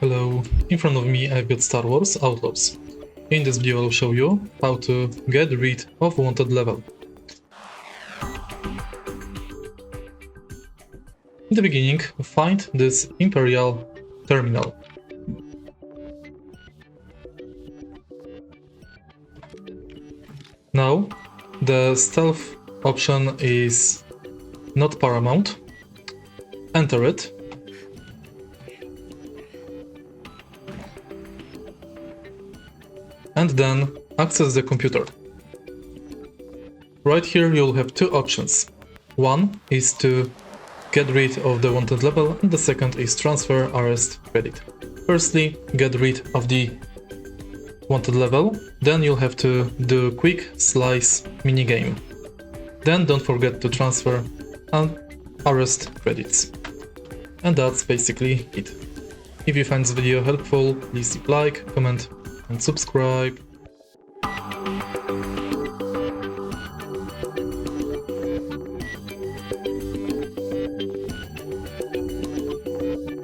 Hello, in front of me I've got Star Wars Outlaws. In this video I'll show you how to get rid of wanted level. In the beginning, find this Imperial terminal. Now, the stealth option is not paramount. Enter it. And then access the computer. Right here you'll have two options. One is to get rid of the wanted level, and the second is transfer arrest credit. Firstly, get rid of the wanted level, then you'll have to do quick slice minigame. Then don't forget to transfer and arrest credits. And that's basically it. If you find this video helpful, please leave like, comment and subscribe.